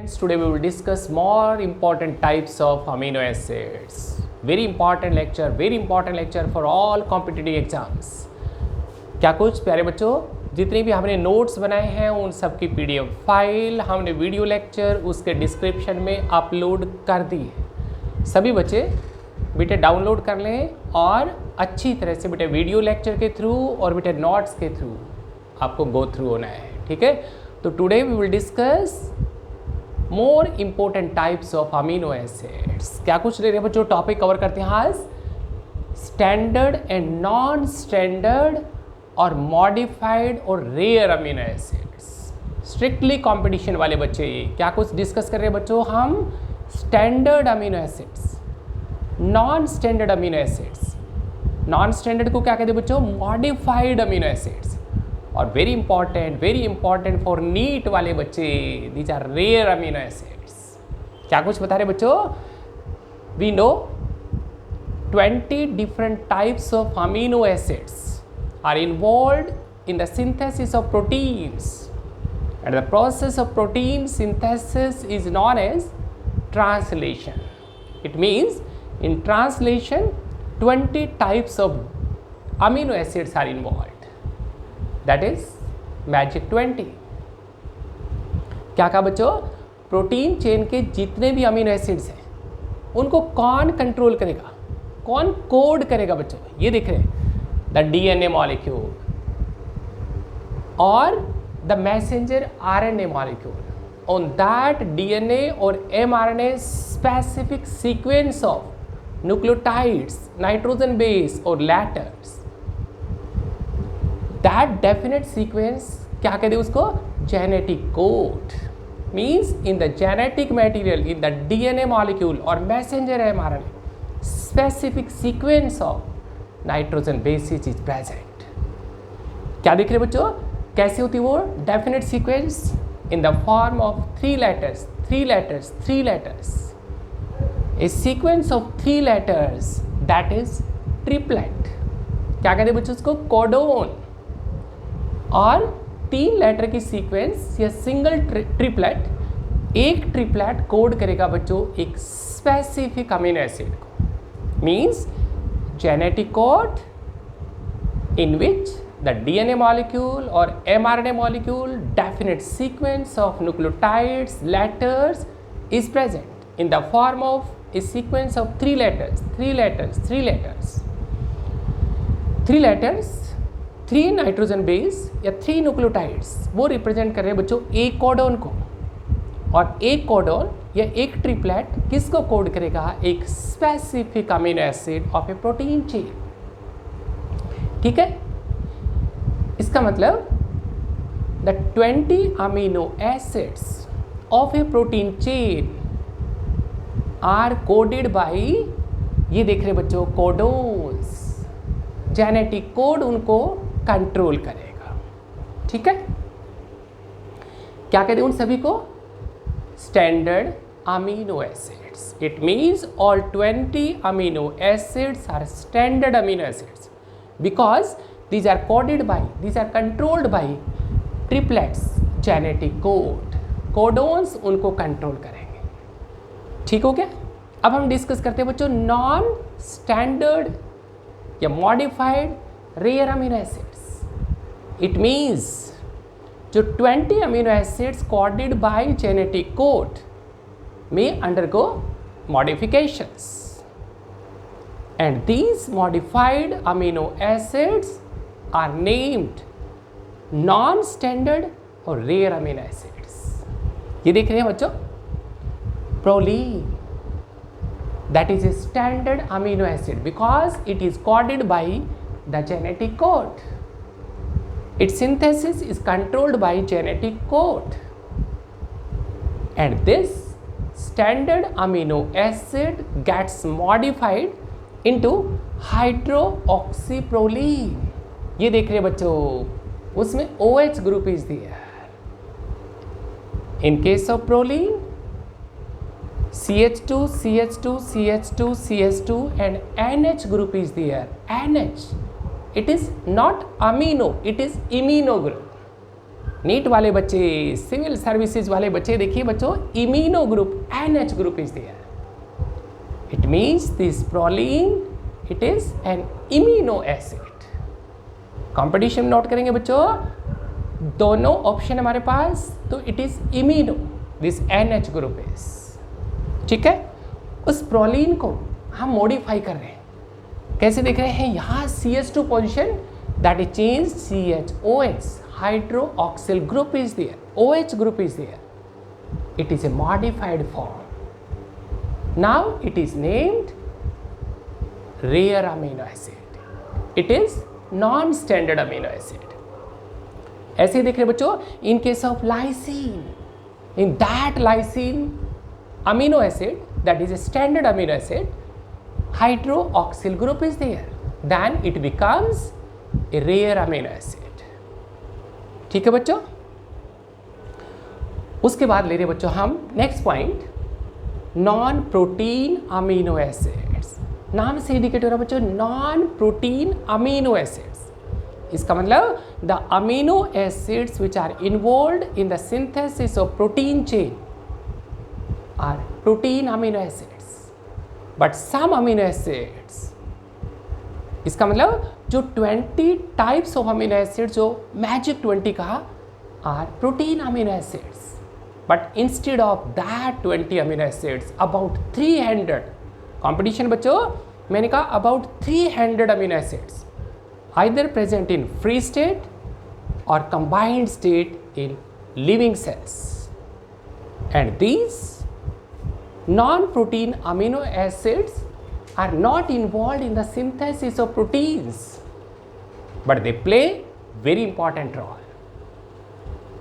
Today we will discuss more important types of amino acids. Very important lecture for all competitive exams. क्या कुछ प्यारे बच्चों, जितने भी हमने नोट्स बनाए हैं उन सब की पीडीएफ फाइल हमने वीडियो लेक्चर उसके डिस्क्रिप्शन में अपलोड कर दी है। सभी बच्चे बेटे डाउनलोड कर लें और अच्छी तरह से बेटे वीडियो लेक्चर के थ्रू और बेटे नोट्स के थ्रू आपको गो थ्रू होना है, ठीक है। तो today we will discuss more important types of amino acids. क्या कुछ ले रहे बच्चों टॉपिक कवर करते हैं आज, स्टैंडर्ड एंड नॉन स्टैंडर्ड और मॉडिफाइड और rare amino acids. Strictly competition वाले बच्चे ये क्या कुछ डिस्कस कर रहे हैं बच्चों, हम standard amino acids, non standard amino acids. Non standard को क्या कहते हैं बच्चों, मॉडिफाइड अमीनो एसिड्स। और वेरी इंपॉर्टेंट फॉर नीट वाले बच्चे, these are rare amino acids. क्या कुछ बता रहे बच्चों, we know 20 different types of amino acids are involved in the synthesis of proteins, and the process of protein synthesis is known as translation. It means in translation 20 types of amino acids are involved. That is magic 20। क्या कहा बच्चों, protein chain के जितने भी amino acids हैं उनको कौन control करेगा, कौन कोड करेगा बच्चों, ये देख रहे हैं, द डीएनए मॉलिक्यूल और the messenger RNA molecule. On that DNA और mRNA specific sequence of nucleotides, nitrogen base और लेटर्स, दैट डेफिनेट सीक्वेंस क्या कहते हैं उसको, genetic code. Means in the genetic material in the DNA molecule और messenger mRNA specific sequence of nitrogen bases is present. क्या देख रहे बच्चों, कैसे होती है वो definite sequence, in the form of three letters, A sequence of 3 letters that is triplet. क्या कहते हैं बच्चों उसको, कोडोन। और 3 लेटर की सीक्वेंस या सिंगल ट्रिपलेट, एक ट्रिपलेट कोड करेगा बच्चों एक स्पेसिफिक अमीनो एसिड को। Means genetic code in which the DNA molecule और mRNA molecule definite sequence of nucleotides letters is present in the form of a sequence of 3 letters, 3 nitrogen base या 3 nucleotides, वो represent कर रहे हैं बच्चों एक codon को। और एक कोडोन या एक ट्रिपलेट किसको कोड करेगा, एक specific amino acid of a protein chain, ठीक है। इसका मतलब the 20 amino acids of a protein chain are coded by, ये देख रहे बच्चों, कोडोन्स। जेनेटिक कोड उनको कंट्रोल करेगा, ठीक है। क्या कहते हैं उन सभी को, standard amino acids. It means all 20 amino acids are standard amino acids because these are coded by, these are controlled by triplets, genetic code. Codons उनको कंट्रोल करेंगे, ठीक हो गया। अब हम डिस्कस करते हैं बच्चों नॉन स्टैंडर्ड या modified rare amino acids. It means जो 20 amino acids coded by genetic code में undergo modifications, and these modified amino acids are named non standard और रेयर अमीनो एसिड्स। ये देख रहे हैं बच्चों, proline, that is a standard amino acid because it is coded by the genetic code. Its synthesis is controlled by genetic code, and this standard amino acid gets modified into hydroxyproline. ये देख रहे हैं बच्चों, उसमें OH group is there. In case of proline, CH2, CH2, CH2, CH2 and NH group is there. NH, it is not amino, it is imino group. NEET वाले बच्चे, civil services वाले बच्चे, देखिए बच्चों imino group NH group is there. It means this proline it is an imino acid. Competition note करेंगे बच्चों, दोनों option हमारे पास, तो it is imino, this NH group is, ठीक है। उस प्रोलीन को हम मॉडिफाई कर रहे हैं, कैसे देख रहे हैं, यहाँ CH2 position that is change CHOH, hydroxyl group is there, OH group is there. It is a modified form. Now it is named rare amino acid. It is non-standard amino acid. ऐसे ही देख रहे बच्चों, in case of lysine, in that lysine amino acid that is a standard amino acid, hydroxyl group is there, then it becomes a rare amino acid. ठीक है बच्चों। उसके बाद ले रहे बच्चों हम next point, non protein amino acids. नाम से इंडिकेट हो रहा बच्चों, नॉन प्रोटीन अमीनो एसिड्स। इसका मतलब the amino acids which are involved in the synthesis of protein chain are protein amino acids, but some amino acids, इसका मतलब जो 20 टाइप्स ऑफ अमीनो एसिड्स जो मैजिक 20 कहा are protein amino acids, but instead of that 20 amino acids about 300, competition बच्चों मैंने कहा about 300 amino acids either present in free state और combined state in living cells, and these non protein amino acids are not involved in the synthesis of proteins, but they play very important role.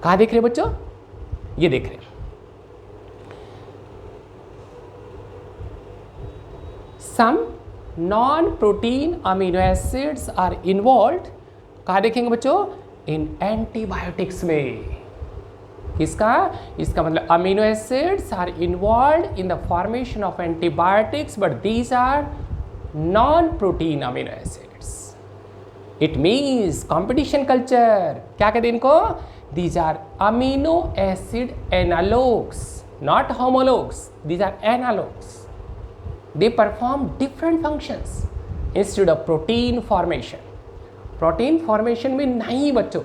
कहाँ देख रहे हैं बच्चों, ये देख रहे हैं, some non-protein amino acids are involved, कहाँ देखेंगे बच्चों, in antibiotics में। किसका, इसका मतलब amino acids are involved in the formation of antibiotics, but these are non protein amino acids. It means competition culture क्या कहते हैं इनको, these are amino acid analogues, not homologues, these are analogues. They perform different functions instead of protein formation. Protein formation में नहीं बच्चों,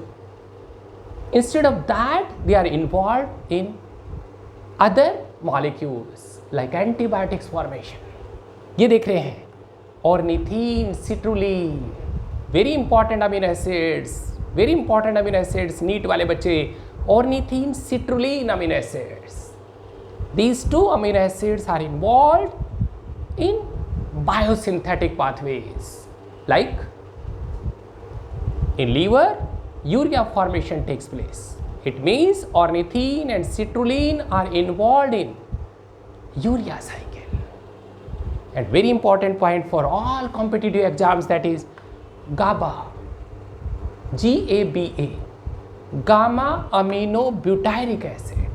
instead of that they are involved in other molecules like antibiotics formation. ये देख रहे हैं ornithine, citrulline, very important amino acids, very important amino acids, NEET वाले बच्चे, ornithine, citrulline amino acids. These two amino acids are involved in biosynthetic pathways like in liver urea formation takes place. It means ornithine and citrulline are involved in urea cycle. And very important point for all competitive exams, that is GABA, GABA, gamma aminobutyric acid.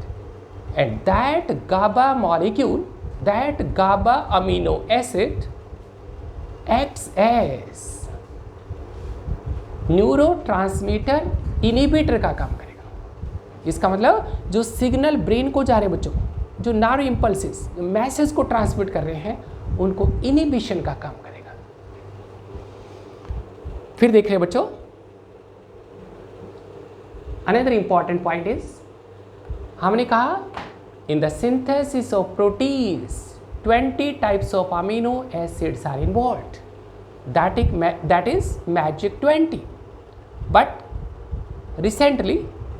And that GABA molecule, that GABA amino acid acts as neurotransmitter inhibitor का काम करेगा। इसका मतलब जो signal brain को जा रहे हैं बच्चों, जो नर्व इम्पल्सेस, जो मैसेज को ट्रांसमिट कर रहे हैं, उनको इनिबिशन का काम करेगा। फिर देख रहे हैं बच्चों, अनदर इंपॉर्टेंट पॉइंट इज, हमने कहा in the synthesis of proteins 20 types of amino acids are involved, that is magic 20, but recently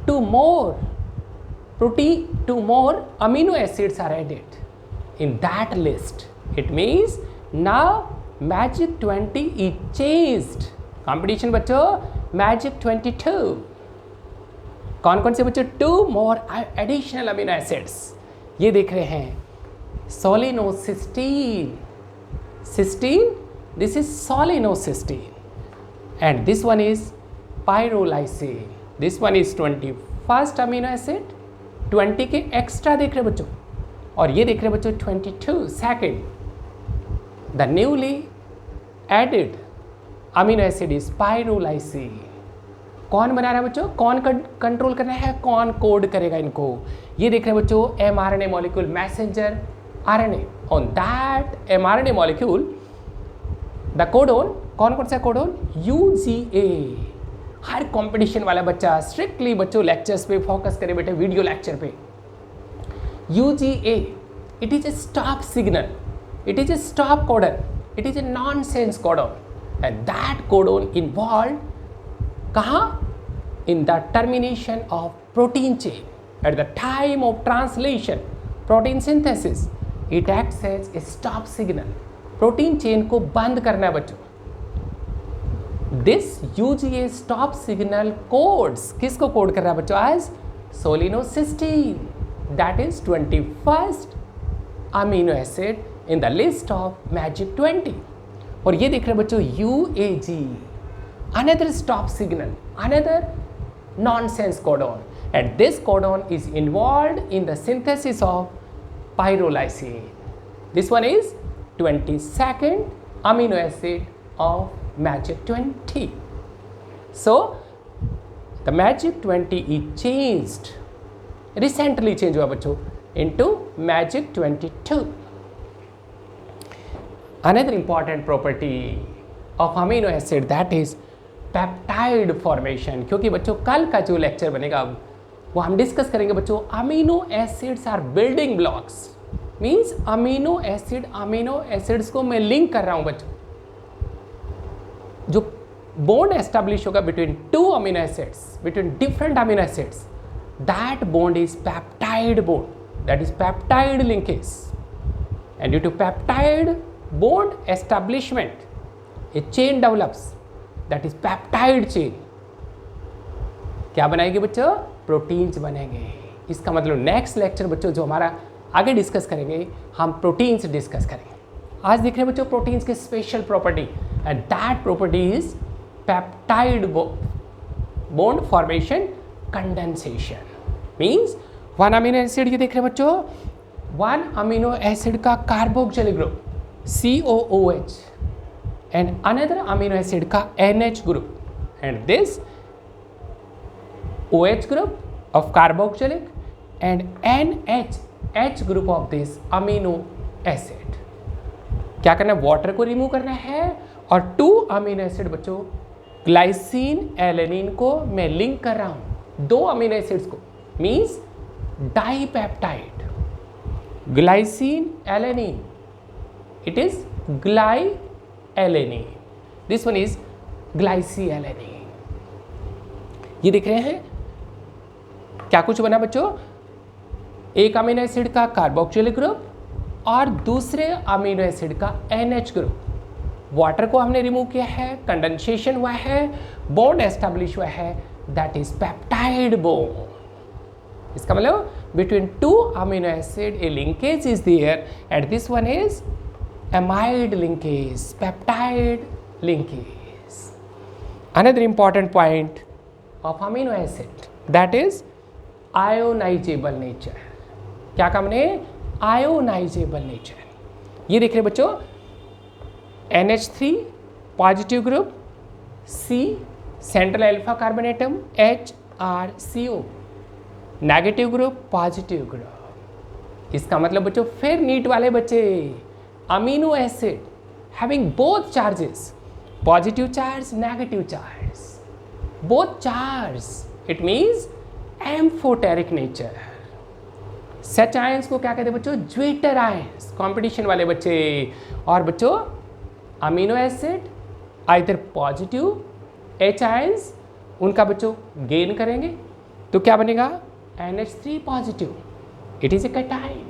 two more amino acids are added in that list. It means now magic 20 is changed. competition बच्चों, magic 22, कौन कौन से बच्चों, 2 more additional amino acids ये देख रहे हैं, solinocystine, this is solinocystine, and this one is pyrrolysine, this one is 21st amino acid, 20 के एक्स्ट्रा देख रहे बच्चों, और ये देख रहे बच्चों 22 second, the newly added amino acid is pyrrolysine, कौन बना रहा है बच्चों, कौन कंट्रोल कर रहा है, कौन कोड करेगा इनको। ये देख रहे हैं बच्चों mRNA molecule messenger RNA, on that mRNA molecule the codon, कौन कौन सा कोडोन, UGA। हर कंपटीशन वाला बच्चा स्ट्रिक्टली बच्चों लेक्चर्स पे फोकस करे बेटे, वीडियो लेक्चर पे। UGA, it is a stop signal, it is a stop codon, it is a nonsense codon, and that codon involved कहाँ, in the termination of protein chain at the time of translation protein synthesis, it acts as a stop signal, protein chain को बंद करना है बच्चों। This UGA stop signal codes, किसको code कर रहा है बच्चों, as solenocysteine, that is 21st amino acid in the list of magic 20। और ये देख रहे हैं बच्चों UAG, another stop signal, another nonsense codon, and this codon is involved in the synthesis of pyrrolysine. This one is 22nd amino acid of magic 20. So the magic 20 is changed, recently changed हुआ बच्चों into magic 22. Another important property of amino acid, that is peptide formation. क्योंकि बच्चों कल का जो lecture बनेगा वो हम डिस्कस करेंगे बच्चों, amino acids are building blocks, means amino acids को मैं लिंक कर रहा हूं बच्चों। जो बॉन्ड एस्टेब्लिश होगा between two amino acids, between different amino acids, that bond is peptide bond, that is peptide linkage, and due to peptide bond establishment a chain develops, that is peptide chain. क्या बनाएगी बच्चों, proteins बनेंगे। इसका मतलब next lecture बच्चों जो हमारा आगे डिस्कस करेंगे, हम प्रोटीन्स डिस्कस करेंगे। आज देख रहे हैं बच्चों प्रोटीन्स के special property, and that property is peptide bond formation condensation, means one amino acid, ये देख रहे हैं बच्चों वन अमीनो एसिड का carboxylic group COOH and another amino acid का NH group, and this OH group of carboxylic and NH group of this amino acid। क्या करना है, वाटर को रिमूव करना है, और टू अमीनो एसिड बच्चों ग्लाइसिन एलेनिन को मैं लिंक कर रहा हूं, दो अमीनो एसिड्स को, means dipeptide glycine alanine, it is glycylalanine, this one is glycylalanine. ये देख रहे हैं क्या कुछ बना बच्चों, एक अमीनो एसिड का कार्बोक्सिलिक ग्रुप और दूसरे अमीनो एसिड का NH ग्रुप। वाटर को हमने रिमूव किया है, कंडेंसेशन हुआ है, बॉन्ड एस्टैब्लिश हुआ है, दैट इज पेप्टाइड बॉन्ड। इसका मतलब between two amino acid a linkage is there, and this one is amide linkage, peptide linkage। Another important point of amino acid, that is ionizable nature। क्या काम ने, ionizable nature। ये देख रहे बच्चों NH3 positive group, C central alpha carbon atom, HRCO negative group, positive group. इसका मतलब बच्चों फिर नीट वाले बच्चे, amino acid having both charges, positive charge, negative charge, both charge, it means amphoteric nature। such ions को क्या कहते हैं बच्चों, ज्वेटर आयंस, कंपटीशन वाले बच्चे। और बच्चों amino acid either positive H ions उनका बच्चों गेन करेंगे, तो क्या बनेगा NH3 positive, it is a cation,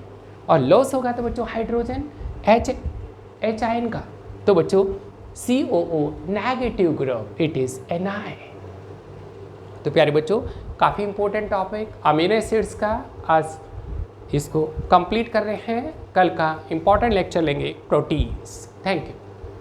और लॉस होगा तो बच्चों हाइड्रोजन H आयन का, तो बच्चों COO negative group, it is Ni। तो प्यारे बच्चों काफ़ी इंपॉर्टेंट टॉपिक अमीनो एसिड्स का आज इसको कंप्लीट कर रहे हैं, कल का इंपॉर्टेंट लेक्चर लेंगे प्रोटीन्स। Thank you.